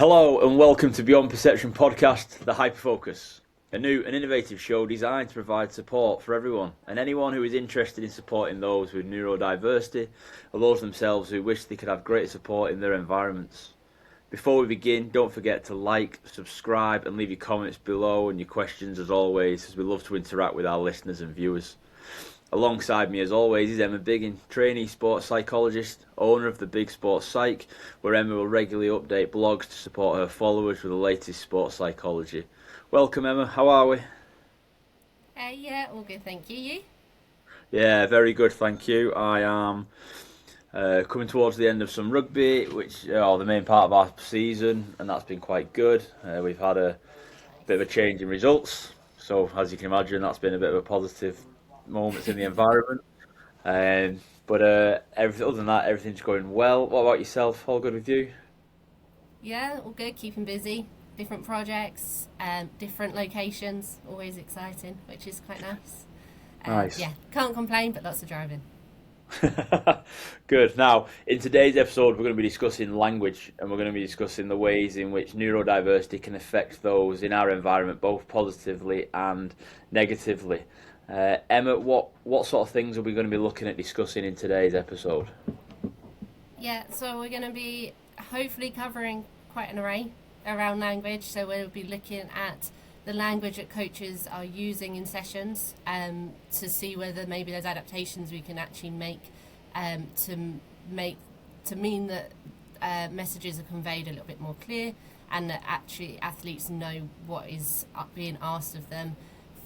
Hello and welcome to Beyond Perception Podcast, The Hyperfocus, a new and innovative show designed to provide support for everyone and anyone who is interested in supporting those with neurodiversity or those themselves who wish they could have greater support in their environments. Before we begin, don't forget to like, subscribe and leave your comments below and your questions as always, as we love to interact with our listeners and viewers. Alongside me, as always, is Emma Biggin, trainee sports psychologist, owner of the Big Sports Psych, where Emma will regularly update blogs to support her followers with the latest sports psychology. Welcome, Emma. How are we? Yeah, all good, thank you. You? Yeah, very good, thank you. I am coming towards the end of some rugby, which the main part of our season, and that's been quite good. We've had a bit of a change in results, so as you can imagine, that's been a bit of a positive moments in the environment. But other than that, everything's going well. What about yourself? All good with you? Yeah, all good, keeping busy. Different projects, different locations, always exciting, which is quite nice. Nice. Yeah, can't complain, but lots of driving. Good. Now, in today's episode, we're going to be discussing language, and we're going to be discussing the ways in which neurodiversity can affect those in our environment, both positively and negatively. Emma, what sort of things are we going to be looking at discussing in today's episode? Yeah, so we're going to be hopefully covering quite an array around language. So we'll be looking at the language that coaches are using in sessions to see whether maybe there's adaptations we can actually make to mean that messages are conveyed a little bit more clear, and that actually athletes know what is being asked of them.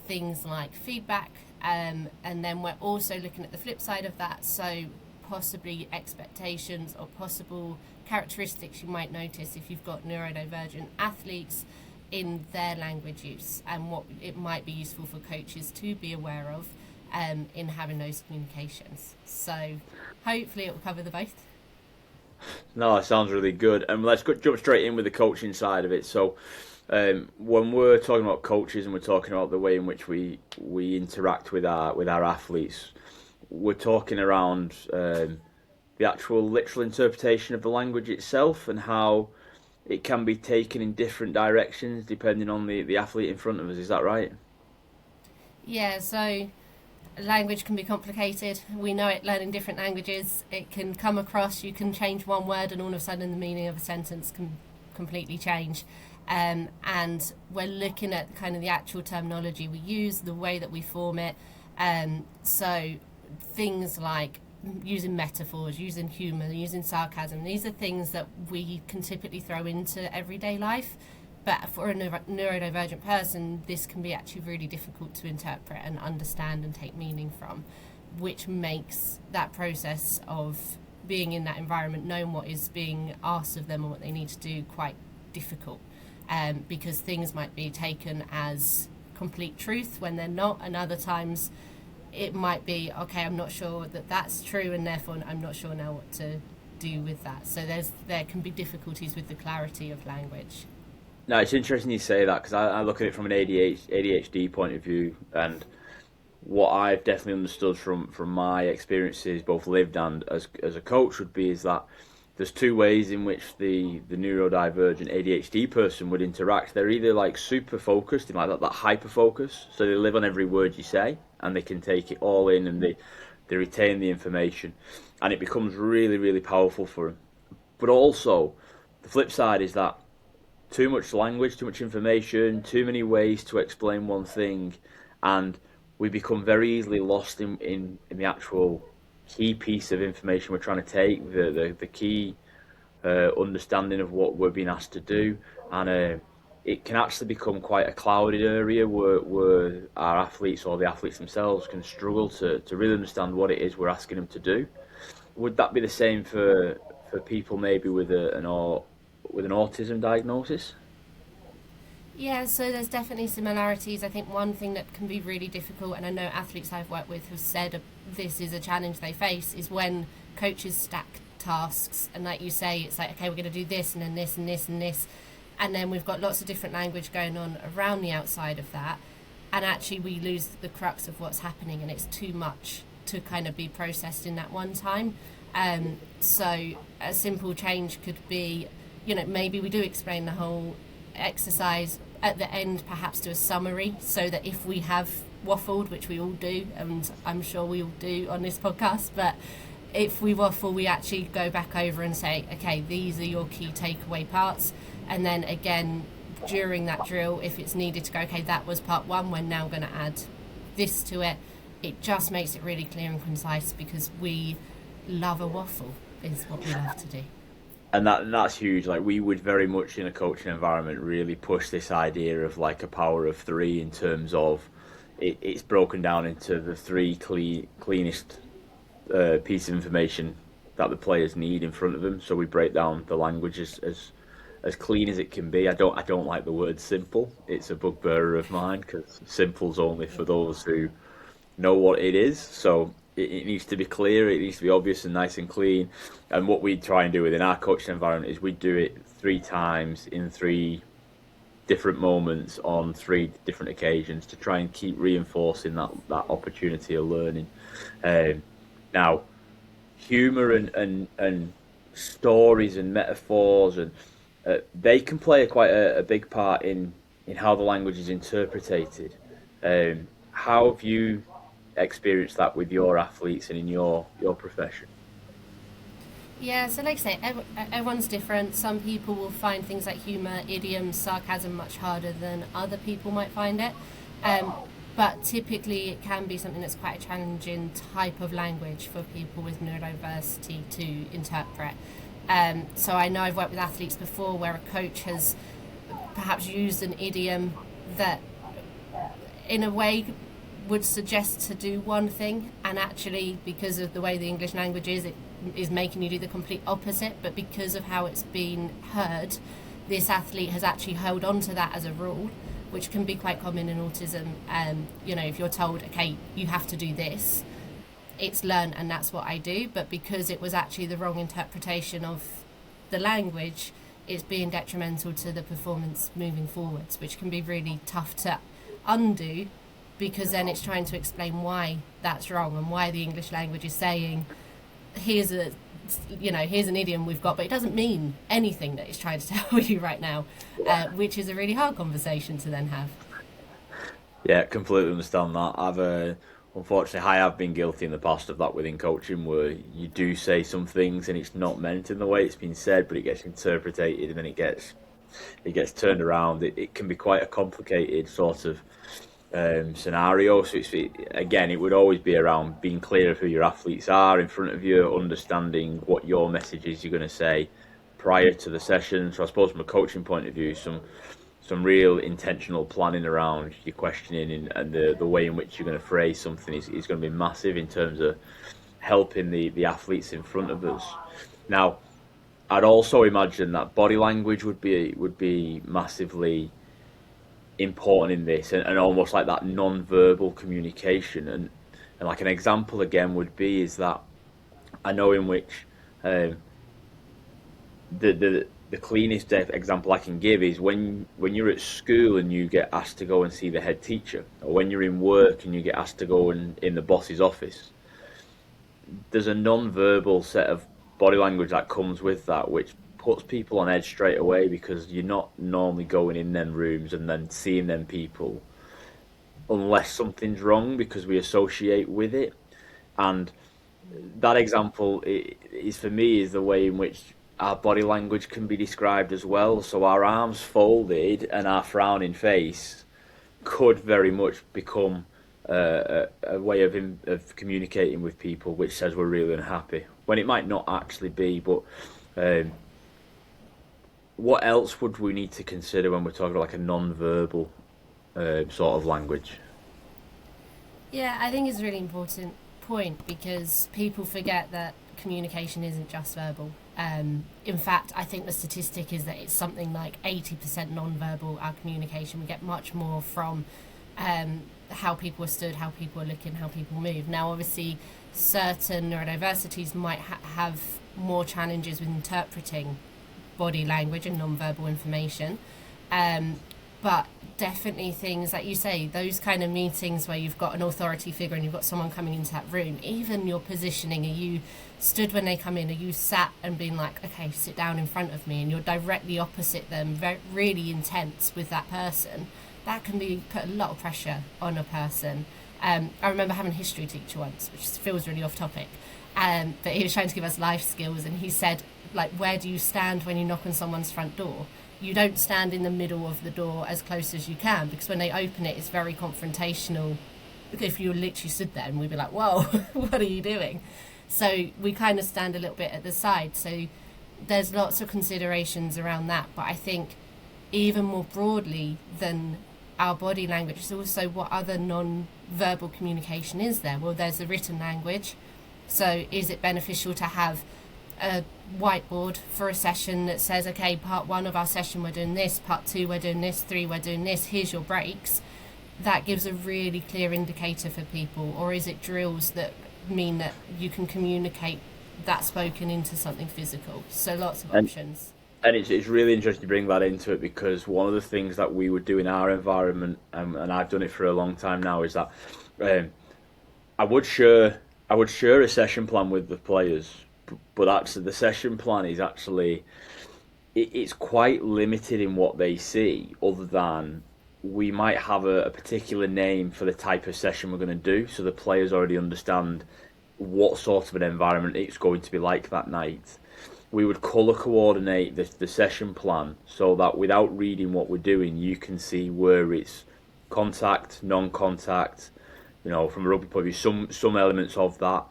Things like feedback, and then we're also looking at the flip side of that, so possibly expectations or possible characteristics you might notice if you've got neurodivergent athletes in their language use, and what it might be useful for coaches to be aware of in having those communications. So hopefully it will cover the both. No, that sounds really good. And let's jump straight in with the coaching side of it. So when we're talking about coaches and we're talking about the way in which we interact with our athletes, we're talking around the actual literal interpretation of the language itself and how it can be taken in different directions depending on the athlete in front of us. Is that right? Yeah, so language can be complicated. We know it learning different languages. It can come across, you can change one word and all of a sudden the meaning of a sentence can completely change. And we're looking at kind of the actual terminology we use, the way that we form it. So things like using metaphors, using humour, using sarcasm, these are things that we can typically throw into everyday life. But for a neurodivergent person, this can be actually really difficult to interpret and understand and take meaning from, which makes that process of being in that environment, knowing what is being asked of them and what they need to do, quite difficult. Because things might be taken as complete truth when they're not, and other times it might be, okay, I'm not sure that that's true, and therefore I'm not sure now what to do with that. So there can be difficulties with the clarity of language. No, it's interesting you say that because I look at it from an ADHD point of view, and what I've definitely understood from my experiences, both lived and as a coach, would be is that there's two ways in which the neurodivergent ADHD person would interact. They're either like super focused, in like that hyper focus, so they live on every word you say and they can take it all in and they retain the information, and it becomes really, really powerful for them. But also, the flip side is that too much language, too much information, too many ways to explain one thing, and we become very easily lost in the actual key piece of information we're trying to take, the key understanding of what we're being asked to do, and it can actually become quite a clouded area where our athletes or the athletes themselves can struggle to really understand what it is we're asking them to do. Would that be the same for people maybe with an autism diagnosis? Yeah, so there's definitely similarities. I think one thing that can be really difficult, and I know athletes I've worked with have said this is a challenge they face, is when coaches stack tasks, and like you say, it's like, okay, we're going to do this and then this and this and this, and then we've got lots of different language going on around the outside of that, and actually we lose the crux of what's happening, and it's too much to kind of be processed in that one time. So a simple change could be maybe we do explain the whole exercise at the end, perhaps do a summary, so that if we have waffled, which we all do, and I'm sure we all do on this podcast, but if we waffle, we actually go back over and say, okay, these are your key takeaway parts. And then again, during that drill, if it's needed to go, okay, that was part one, we're now going to add this to it. It just makes it really clear and concise, because we love a waffle, is what we love to do. And that's huge. Like, we would very much in a coaching environment really push this idea of like a power of three, in terms of it's broken down into the three cleanest piece of information that the players need in front of them. So we break down the language as clean as it can be. I don't like the word simple. It's a bugbearer of mine, because simple's only for those who know what it is. So it needs to be clear, it needs to be obvious and nice and clean. And what we try and do within our coaching environment is we do it 3 times in 3 different moments on 3 different occasions, to try and keep reinforcing that opportunity of learning. Now, humour and stories and metaphors, and they can play quite a big part in how the language is interpreted. How have you experienced that with your athletes and in your profession? Yeah, so like I say, everyone's different. Some people will find things like humour, idioms, sarcasm much harder than other people might find it. But typically it can be something that's quite a challenging type of language for people with neurodiversity to interpret. So I know I've worked with athletes before where a coach has perhaps used an idiom that in a way would suggest to do one thing, and actually, because of the way the English language is, it is making you do the complete opposite. But because of how it's been heard, this athlete has actually held on to that as a rule, which can be quite common in autism. If you're told, okay, you have to do this, it's learned and that's what I do. But because it was actually the wrong interpretation of the language, it's being detrimental to the performance moving forwards, which can be really tough to undo, because then it's trying to explain why that's wrong and why the English language is saying, here's an idiom we've got, but it doesn't mean anything that it's trying to tell you right now, which is a really hard conversation to then have. Yeah, completely understand that. Unfortunately, I have been guilty in the past of that within coaching, where you do say some things and it's not meant in the way it's been said, but it gets interpreted and then it gets turned around. It can be quite a complicated sort of scenario. So it would always be around being clear of who your athletes are in front of you, understanding what your message is you're going to say prior to the session. So I suppose from a coaching point of view, some real intentional planning around your questioning and the way in which you're going to phrase something is going to be massive in terms of helping the athletes in front of us. Now, I'd also imagine that body language would be massively important in this, and almost like that non-verbal communication. And like an example again would be is that I know in which the cleanest example I can give is when you're at school and you get asked to go and see the head teacher, or when you're in work and you get asked to go in the boss's office. There's a non-verbal set of body language that comes with that, which puts people on edge straight away, because you're not normally going in them rooms and then seeing them people unless something's wrong, because we associate with it. And that example is for me is the way in which our body language can be described as well. So our arms folded and our frowning face could very much become a way of communicating with people, which says we're really unhappy, when it might not actually be. But what else would we need to consider when we're talking about like a non-verbal sort of language? Yeah, I think it's a really important point, because people forget that communication isn't just verbal. In fact, I think the statistic is that it's something like 80% non-verbal, our communication. We get much more from how people are stood, how people are looking, how people move. Now, obviously, certain neurodiversities might have more challenges with interpreting body language and non-verbal information. But definitely things like you say, those kind of meetings where you've got an authority figure and you've got someone coming into that room, even your positioning, are you stood when they come in, are you sat and being like, okay, sit down in front of me, and you're directly opposite them, really intense with that person, that can be put a lot of pressure on a person. I remember having a history teacher once, which feels really off topic, but he was trying to give us life skills, and he said, like, where do you stand when you knock on someone's front door? You don't stand in the middle of the door as close as you can, because when they open it, it's very confrontational. If you literally stood there, and we'd be like, whoa, what are you doing? So we kind of stand a little bit at the side. So there's lots of considerations around that. But I think even more broadly than our body language is also what other non-verbal communication is there. Well, there's the written language. So is it beneficial to have a whiteboard for a session that says, okay, part 1 of our session we're doing this, part 2 we're doing this, 3 we're doing this, here's your breaks? That gives a really clear indicator for people. Or is it drills that mean that you can communicate that spoken into something physical? So lots of options. And it's really interesting to bring that into it, because one of the things that we would do in our environment, and I've done it for a long time now, is that um, I would share a session plan with the players, but actually the session plan is actually it's quite limited in what they see, other than we might have a particular name for the type of session we're going to do, so the players already understand what sort of an environment it's going to be like that night. We would colour coordinate the session plan so that without reading what we're doing, you can see where it's contact, non-contact, from a rugby point of view, some elements of that.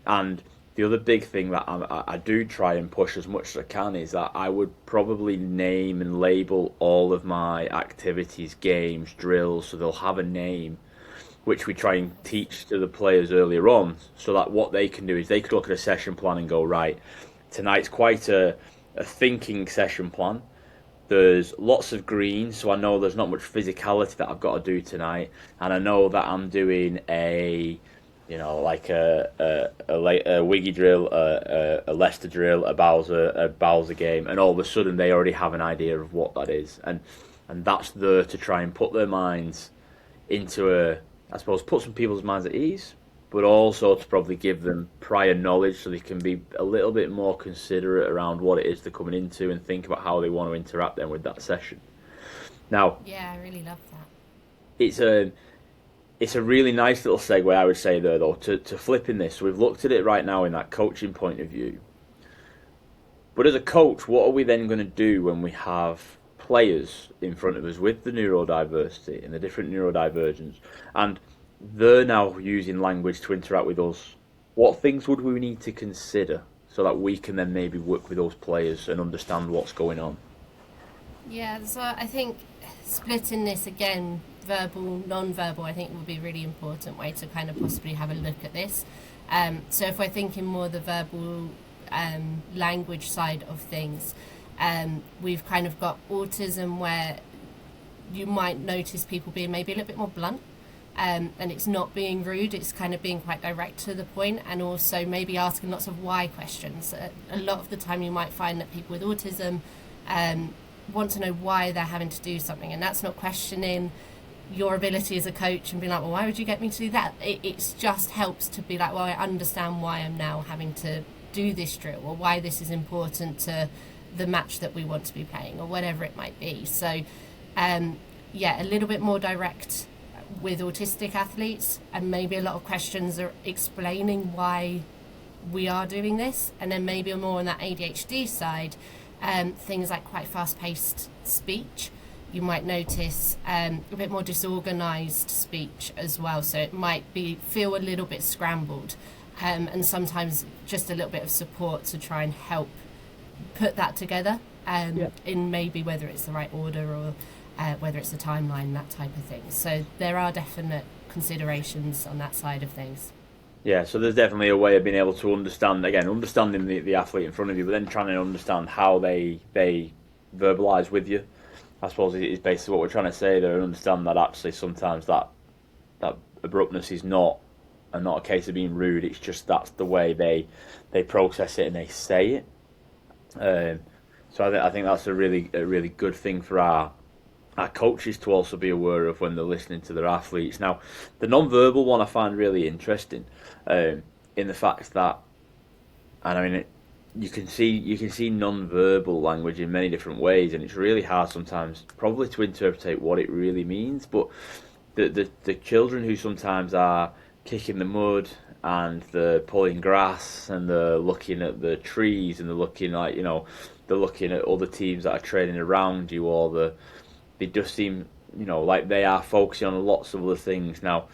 And the other big thing that I do try and push as much as I can is that I would probably name and label all of my activities, games, drills, so they'll have a name, which we try and teach to the players earlier on, so that what they can do is they could look at a session plan and go, right, tonight's quite a thinking session plan. There's lots of green, so I know there's not much physicality that I've got to do tonight, and I know that I'm doing like a Wiggy drill, a Leicester drill, a Bowser game, and all of a sudden they already have an idea of what that is, and that's there to try and put their minds into put some people's minds at ease, but also to probably give them prior knowledge so they can be a little bit more considerate around what it is they're coming into and think about how they want to interact then with that session. Now, yeah, I really love that. It's a really nice little segue, I would say, there, though, to flipping this. So we've looked at it right now in that coaching point of view. But as a coach, what are we then going to do when we have players in front of us with the neurodiversity and the different neurodivergence, and they're now using language to interact with us? What things would we need to consider so that we can then maybe work with those players and understand what's going on? Yeah, so I think splitting this again, verbal, non-verbal, I think would be a really important way to kind of possibly have a look at this. So if we're thinking more the verbal language side of things, we've kind of got autism where you might notice people being maybe a little bit more blunt. And it's not being rude, it's kind of being quite direct to the point, and also maybe asking lots of why questions. A lot of the time you might find that people with autism want to know why they're having to do something, and that's not questioning your ability as a coach and being like, well, why would you get me to do that? It just helps to be like, well, I understand why I'm now having to do this drill, or why this is important to the match that we want to be playing, or whatever it might be. So a little bit more direct with autistic athletes, and maybe a lot of questions are explaining why we are doing this, and then maybe more on that ADHD side, things like quite fast-paced speech. You might notice a bit more disorganized speech as well, so it might feel a little bit scrambled, and sometimes just a little bit of support to try and help put that together, in maybe whether it's the right order or whether it's a timeline, that type of thing. So there are definite considerations on that side of things. Yeah, so there's definitely a way of being able to understanding the athlete in front of you, but then trying to understand how they verbalise with you. I suppose is basically what we're trying to say there, and understand that actually sometimes that abruptness is not a case of being rude. It's just that's the way they process it and they say it. So I think that's a really good thing for our our coaches to also be aware of when they're listening to their athletes. Now, the non-verbal one I find really interesting, in the fact that, and I mean, you can see non-verbal language in many different ways, and it's really hard sometimes, probably, to interpret what it really means. But the children who sometimes are kicking the mud and they're pulling grass and they're looking at the trees and they're looking like, they're looking at other teams that are training around you, or they just seem, like they are focusing on lots of other things. Now,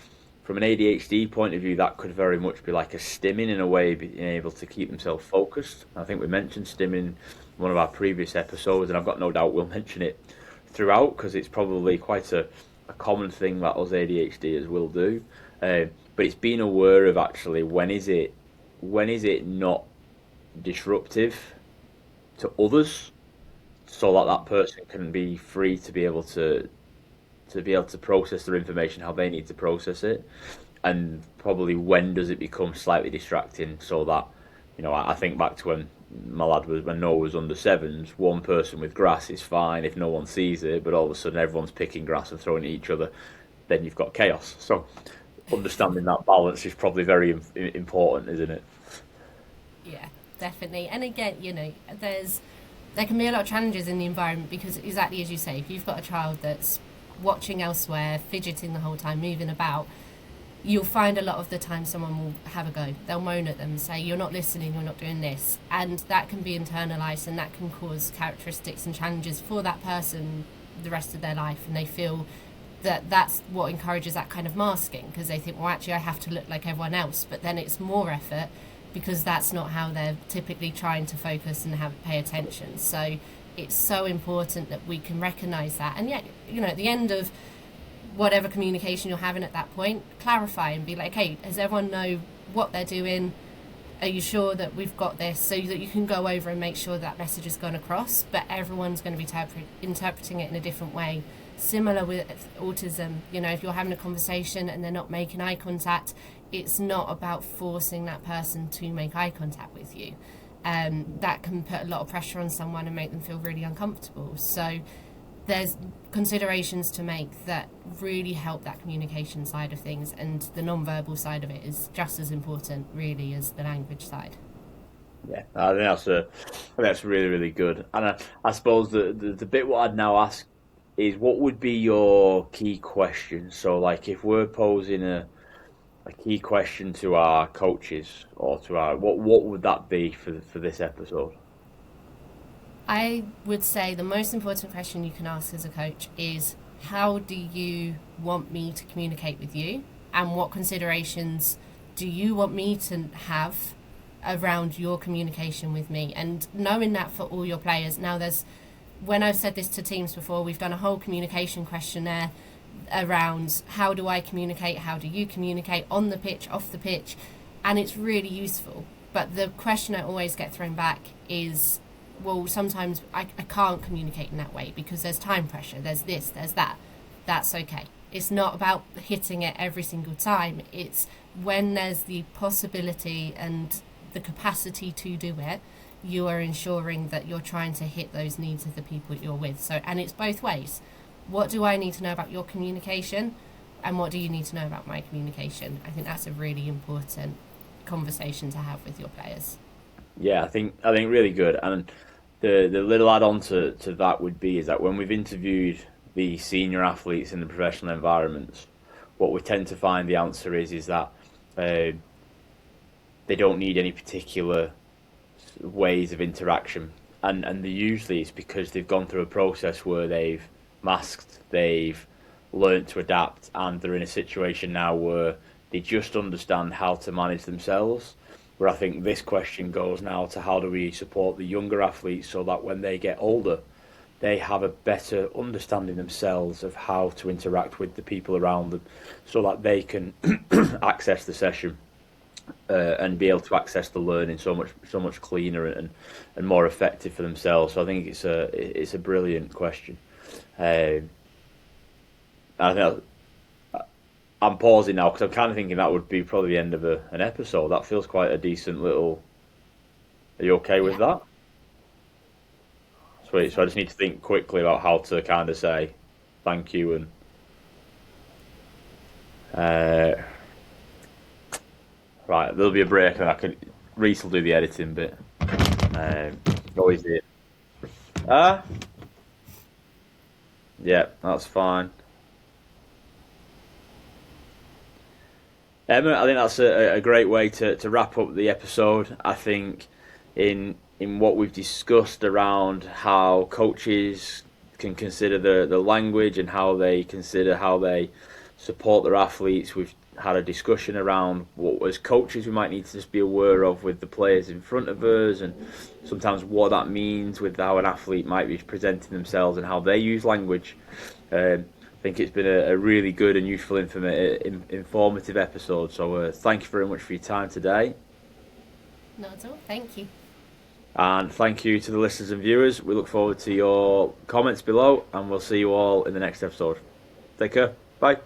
from an ADHD point of view, that could very much be like a stimming in a way, being able to keep themselves focused. I think we mentioned stimming in one of our previous episodes, and I've got no doubt we'll mention it throughout, because it's probably quite a common thing that us ADHDers will do. But it's being aware of, actually, when is it not disruptive to others, so that that person can be free to be able to process their information how they need to process it, and probably when does it become slightly distracting, so that, I think back to when Noah was under sevens, one person with grass is fine if no one sees it, but all of a sudden everyone's picking grass and throwing it at each other, then you've got chaos. So understanding that balance is probably very important, isn't it? Yeah, definitely. And again, there can be a lot of challenges in the environment, because exactly as you say, if you've got a child that's watching elsewhere, fidgeting the whole time, moving about, you'll find a lot of the time someone will have a go. They'll moan at them and say, "You're not listening, you're not doing this." And that can be internalized, and that can cause characteristics and challenges for that person the rest of their life. And they feel that that's what encourages that kind of masking, because they think, well, actually, I have to look like everyone else. But then it's more effort, because that's not how they're typically trying to focus and pay attention. So it's so important that we can recognize that. And yet, at the end of whatever communication you're having at that point, clarify and be like, hey, does everyone know what they're doing? Are you sure that we've got this? So that you can go over and make sure that message has gone across, but everyone's going to be interpreting it in a different way. Similar with autism, if you're having a conversation and they're not making eye contact, it's not about forcing that person to make eye contact with you. That can put a lot of pressure on someone and make them feel really uncomfortable. So there's considerations to make that really help that communication side of things, and the non-verbal side of it is just as important, really, as the language side. Yeah, I think that's really, really good. And I suppose the bit what I'd now ask is, what would be your key question? So, like, if we're posing a key question to our coaches, or to our, what would that be for this episode? I would say the most important question you can ask as a coach is, how do you want me to communicate with you? And what considerations do you want me to have around your communication with me? And knowing that for all your players. Now, when I've said this to teams before, we've done a whole communication questionnaire around how do I communicate, how do you communicate, on the pitch, off the pitch, and it's really useful. But the question I always get thrown back is, well, sometimes I can't communicate in that way because there's time pressure, there's this, there's that. That's okay. It's not about hitting it every single time. It's when there's the possibility and the capacity to do it, you are ensuring that you're trying to hit those needs of the people you're with. So, and it's both ways. What do I need to know about your communication, and what do you need to know about my communication? I think that's a really important conversation to have with your players. Yeah, I think really good. And the little add on to that would be is that when we've interviewed the senior athletes in the professional environments, what we tend to find the answer is that they don't need any particular ways of interaction, and usually it's because they've gone through a process where they've masked, they've learnt to adapt, and they're in a situation now where they just understand how to manage themselves. Where I think this question goes now to, how do we support the younger athletes so that when they get older, they have a better understanding themselves of how to interact with the people around them, so that they can access the session, and be able to access the learning so much cleaner and more effective for themselves. So I think it's a brilliant question. Um, I think I'm pausing now because I'm kind of thinking that would be probably the end of an episode. That feels quite a decent little. Are you okay with Yeah, that? Sweet. So I just need to think quickly about how to kind of say. thank you, and uh, right, there'll be a break, and Reese will do the editing bit. Always it. Ah, yeah, that's fine. Emma, I think that's a great way to wrap up the episode. I think in what we've discussed around how coaches can consider the language and how they support their athletes. We've had a discussion around what as coaches we might need to just be aware of with the players in front of us, and sometimes what that means with how an athlete might be presenting themselves and how they use language. I think it's been a really good and useful informative episode. So thank you very much for your time today. Not at all. Thank you. And thank you to the listeners and viewers. We look forward to your comments below, and we'll see you all in the next episode. Take care. Bye.